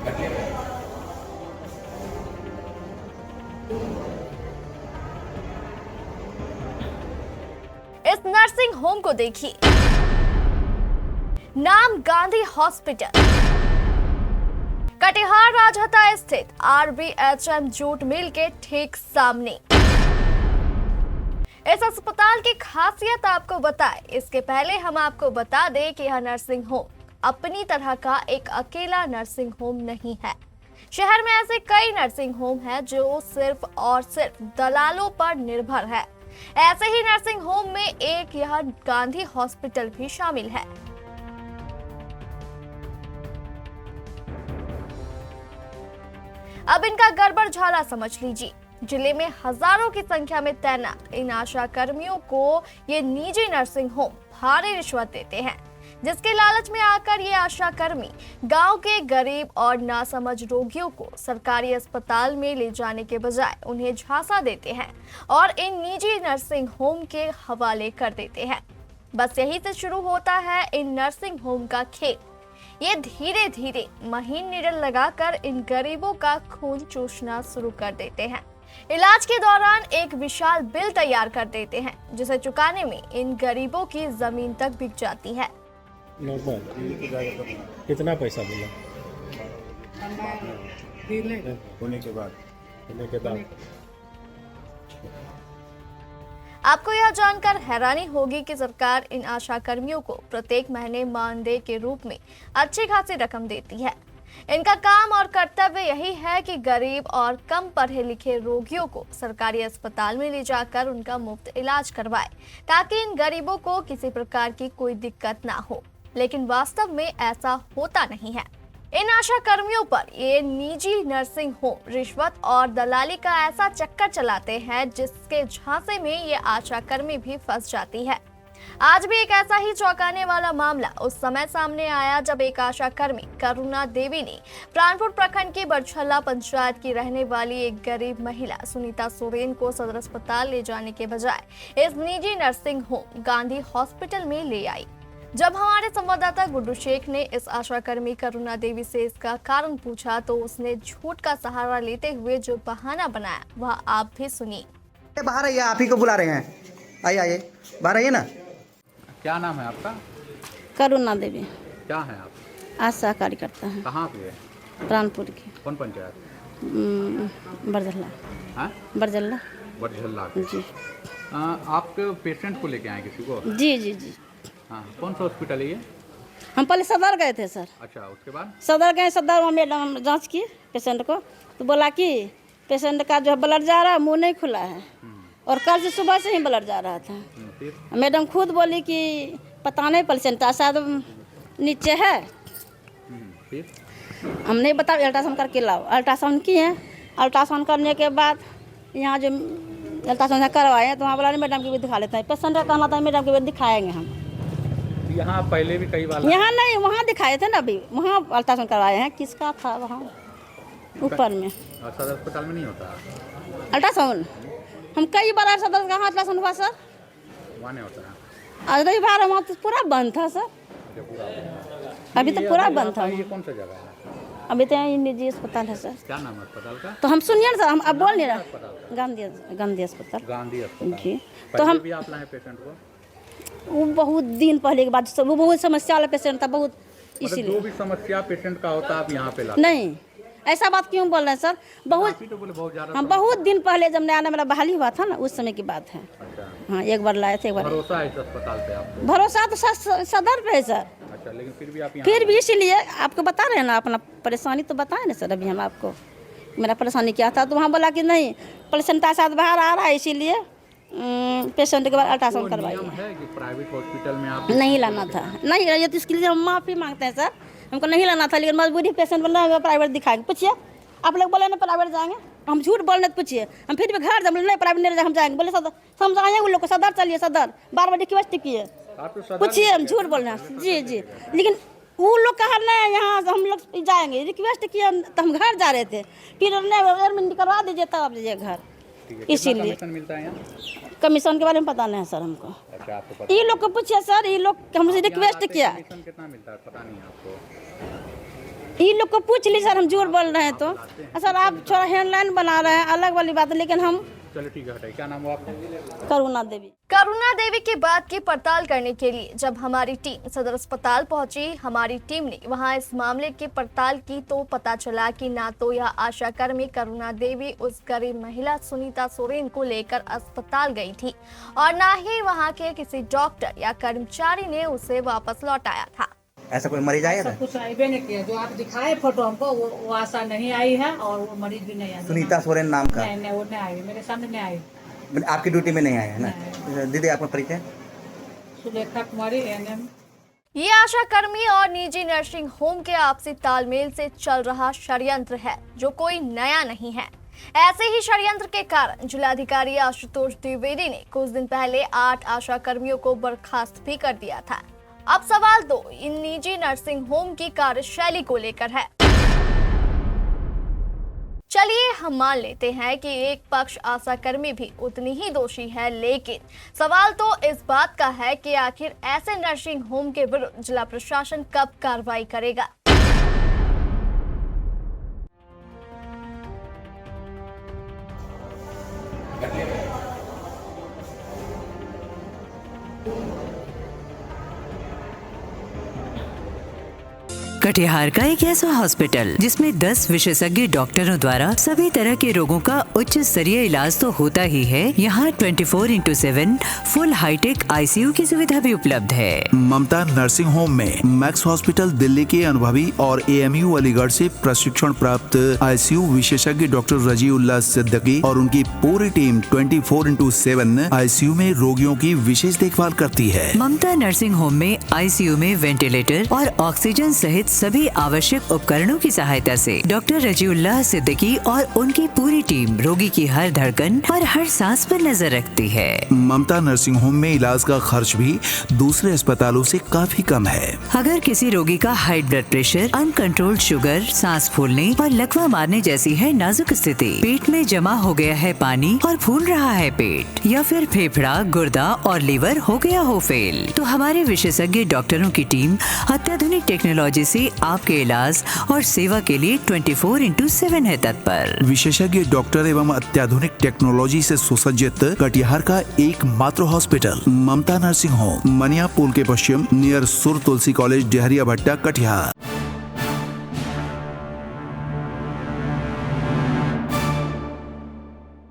इस nursing home को देखिए, नाम गांधी हॉस्पिटल, कटिहार राजहता स्थित RBHM जूट मिल के ठीक सामने। इस अस्पताल की खासियत आपको बताएं, इसके पहले हम आपको बता दें कि यह नर्सिंग होम अपनी तरह का एक अकेला नर्सिंग होम नहीं है। शहर में ऐसे कई नर्सिंग होम हैं जो सिर्फ और सिर्फ दलालों पर निर्भर है। ऐसे ही नर्सिंग होम में एक यह गांधी हॉस्पिटल भी शामिल है। अब इनका गड़बड़ झाला समझ लीजिए। जिले में हजारों की संख्या में तैनात इन आशा कर्मियों को ये निजी नर्सिंग होम भारी रिश्वत देते हैं, जिसके लालच में आकर ये आशा कर्मी गांव के गरीब और नासमझ रोगियों को सरकारी अस्पताल में ले जाने के बजाय उन्हें झांसा देते हैं और इन निजी नर्सिंग होम के हवाले कर देते हैं। बस यही से शुरू होता है इन नर्सिंग होम का खेल। ये धीरे धीरे महीन निडल लगाकर इन गरीबों का खून चूसना शुरू कर देते हैं। इलाज के दौरान एक विशाल बिल तैयार कर देते हैं, जिसे चुकाने में इन गरीबों की जमीन तक बिक जाती है। कितना पैसा मिला होने के बाद? आपको यह जानकर हैरानी होगी कि सरकार इन आशा कर्मियों को प्रत्येक महीने मानदेय के रूप में अच्छी खासी रकम देती है। इनका काम और कर्तव्य यही है कि गरीब और कम पढ़े लिखे रोगियों को सरकारी अस्पताल में ले जाकर उनका मुफ्त इलाज करवाए, ताकि इन गरीबों को किसी प्रकार की कोई दिक्कत ना हो। लेकिन वास्तव में ऐसा होता नहीं है। इन आशा कर्मियों पर ये निजी नर्सिंग होम रिश्वत और दलाली का ऐसा चक्कर चलाते हैं, जिसके झांसे में ये आशा कर्मी भी फंस जाती है। आज भी एक ऐसा ही चौंकाने वाला मामला उस समय सामने आया जब एक आशा कर्मी करुणा देवी ने प्राणपुर प्रखंड की बरछल्ला पंचायत की रहने वाली एक गरीब महिला सुनीता सोरेन को सदर अस्पताल ले जाने के बजाय इस निजी नर्सिंग होम गांधी हॉस्पिटल में ले आई। जब हमारे संवाददाता गुड्डू शेख ने इस आशा कर्मी करुणा देवी से इसका कारण पूछा, तो उसने झूठ का सहारा लेते हुए जो बहाना बनाया वह आप भी सुनिए। बाहर आइए, आप ही को बुला रहे हैं। आइए आइए, बाहर आइए ना। क्या नाम है आपका? करुणा देवी। क्या है आप? आशा कार्यकर्ता है। कहाँ पे है? प्राणपुर की। कौन पंचायत? बरजल्ला। हाँ? बरजल्ला बरझल्ला जी। आप पेशेंट को लेके आए किसी को? जी जी जी। हाँ, कौन सा हॉस्पिटल है ये? हम पहले सदर गए थे सर। अच्छा, उसके बाद? सदर गए, सदर वहाँ मैडम जांच की पेशेंट को, तो बोला कि पेशेंट का जो ब्लड जा रहा है मुंह नहीं खुला है, और कल से सुबह से ही ब्लड जा रहा था। फिर? मैडम खुद बोली कि पता नहीं पेशेंट शायद नीचे है। फिर? हम नहीं बता, अल्ट्रासाउंड करके लाओ। अल्ट्रासाउंड किए, अल्ट्रासाउंड करने के बाद यहाँ जो अल्ट्रासाउंड करवाए हैं, तो वहाँ बोला नहीं मैडम की भी दिखा लेते हैं। पेशेंट का कहना था मैडम की भी दिखाएंगे हम। यहाँ पहले भी कई बार? यहाँ नहीं, वहाँ दिखाए थे ना, अभी वहाँ अल्ट्रासाउंड करवाए हैं। किसका था वहाँ ऊपर में? और सदर अस्पताल में नहीं होता अल्ट्रासाउंड? हम कई बार सदर कहाँ अल्ट्रासाउंड हुआ सर? वहाँ नहीं होता है? आज रविवार वहाँ तो पूरा बंद था सर। अभी तो पूरा बंद था। ये कौन सा जगह है? अभी तो यहाँ निजी अस्पताल है सर। क्या नाम है अस्पताल का? तो हम सुनिए ना सर, हम अब बोल नहीं रहे। गांधी अस्पताल। गांधी अस्पताल जी। तो हम भी आप लाए पेशेंट को? वो बहुत दिन पहले के बाद, वो बहुत समस्या वाला पेशेंट था, बहुत मतलब इसीलिए। जो भी समस्या पेशेंट का होता है आप यहाँ पे लाते? नहीं, ऐसा बात क्यों बोल रहे हैं सर? बहुत तो बोले बहुत ज़्यादा। हम बहुत दिन पहले जब नया मेरा बहाली हुआ था ना, उस समय की बात है। अच्छा, हाँ, एक बार लाए थे, एक बार। भरोसा है इस अस्पताल पे आपको? भरोसा तो सदर पे है सर। अच्छा, लेकिन फिर भी आप यहाँ? फिर भी इसीलिए आपको बता रहे हैं ना, अपना परेशानी तो बताए ना सर। अभी हम आपको मेरा परेशानी क्या था, तो वहाँ बोला कि नहीं पेशेंट का साथ बाहर आ रहा है, इसीलिए पेशेंट के बाद अल्ट्रासाउंड करवाइए। नियम है कि प्राइवेट हॉस्पिटल में आप नहीं लाना था, नहीं ये तो इसके लिए हम माफ़ी मांगते हैं सर। हमको नहीं लाना था, लेकिन मजबूरी पेशेंट बोल रहा है प्राइवेट दिखाएंगे। पूछिए, आप लोग बोले ना प्राइवेट जाएंगे, हम झूठ बोलने तो पूछिए। हम फिर भी घर जब नहीं प्राइवेट नहीं हम जाएंगे, बोले सदर समझाएंगे उन लोग को, सदर चलिए सदर, बार बार रिक्वेस्ट किए, पूछिए। हम झूठ बोल रहे हैं जी जी, लेकिन वो लोग कहा नहीं यहाँ हम लोग जाएंगे, रिक्वेस्ट किया तो हम घर जा रहे थे, फिर नहीं करवा दीजिए तब आप दीजिए घर। इसीलिए कमीशन मिलता है यहाँ? कमीशन के बारे में पता नहीं है सर हमको। अच्छा, आपको पता? ये लोग को पूछिए सर, ये लोग हमसे रिक्वेस्ट किया। कमीशन कितना मिलता है पता नहीं है आपको? ये लोग को पूछ ली सर, हम झूठ बोल रहे हैं तो सर आप थोड़ा हेडलाइन बना रहे हैं, अलग वाली बात है, लेकिन हम चलो ठीक है, हटाइए। क्या नाम हुआ आपका? करुणा देवी। करुणा देवी की बात की पड़ताल करने के लिए जब हमारी टीम सदर अस्पताल पहुंची, हमारी टीम ने वहां इस मामले की पड़ताल की तो पता चला कि ना तो यह आशा कर्मी करुणा देवी उस गरीब महिला सुनीता सोरेन को लेकर अस्पताल गई थी और ना ही वहां के किसी डॉक्टर या कर्मचारी ने उसे वापस लौटाया था। ऐसा कोई मरीज आया था? कुछ आईबे नहीं किया, जो आप दिखाए फोटो हमको वो आशा नहीं आई है और वो मरीज भी नहीं आया। सुनीता सोरेन नाम का? नहीं, वो नहीं आई, मेरे सामने नहीं आई। आपकी ड्यूटी में नहीं आया है ना? दीदी आपका परिचय? सुलेखा कुमारी, एएनएम। ये आशा कर्मी और निजी नर्सिंग होम के आपसी तालमेल से चल रहा षड्यंत्र है जो कोई नया नहीं है। ऐसे ही षड्यंत्र के कारण जिलाधिकारी आशुतोष द्विवेदी ने कुछ दिन पहले 8 आशा कर्मियों को बर्खास्त भी कर दिया था। अब सवाल तो इन निजी नर्सिंग होम की कार्यशैली को लेकर है। चलिए हम मान लेते हैं कि एक पक्ष आशा कर्मी भी उतनी ही दोषी है, लेकिन सवाल तो इस बात का है कि आखिर ऐसे नर्सिंग होम के विरुद्ध जिला प्रशासन कब कार्रवाई करेगा। कटिहार का एक ऐसा हॉस्पिटल जिसमें 10 विशेषज्ञ डॉक्टरों द्वारा सभी तरह के रोगों का उच्च स्तरीय इलाज तो होता ही है, यहाँ 24/7 फुल हाईटेक ICU की सुविधा भी उपलब्ध है। ममता नर्सिंग होम में मैक्स हॉस्पिटल दिल्ली के अनुभवी और AMU अलीगढ़ से प्रशिक्षण प्राप्त ICU विशेषज्ञ डॉक्टर रजीउल्लाह सिद्दीकी और उनकी पूरी टीम 24/7 ICU में रोगियों की विशेष देखभाल करती है। ममता नर्सिंग होम में ICU में वेंटिलेटर और ऑक्सीजन सहित सभी आवश्यक उपकरणों की सहायता से डॉक्टर रजीउल्लाह सिद्दीकी और उनकी पूरी टीम रोगी की हर धड़कन और हर सांस पर नजर रखती है। ममता नर्सिंग होम में इलाज का खर्च भी दूसरे अस्पतालों से काफी कम है। अगर किसी रोगी का high blood pressure, uncontrolled sugar, सांस फूलने और लकवा मारने जैसी है नाजुक स्थिति, पेट में जमा हो गया है पानी और फूल रहा है पेट, या फिर फेफड़ा, गुर्दा और लीवर हो गया हो फेल, तो हमारे विशेषज्ञ डॉक्टरों की टीम अत्याधुनिक टेक्नोलॉजी से आपके इलाज और सेवा के लिए 24/7 है तत्पर। विशेषज्ञ डॉक्टर एवं अत्याधुनिक टेक्नोलॉजी से सुसज्जित कटिहार का एकमात्र हॉस्पिटल ममता नर्सिंग होम, मनिया पुल के पश्चिम नियर सुर तुलसी कॉलेज, डेहरिया भट्टा, कटिहार।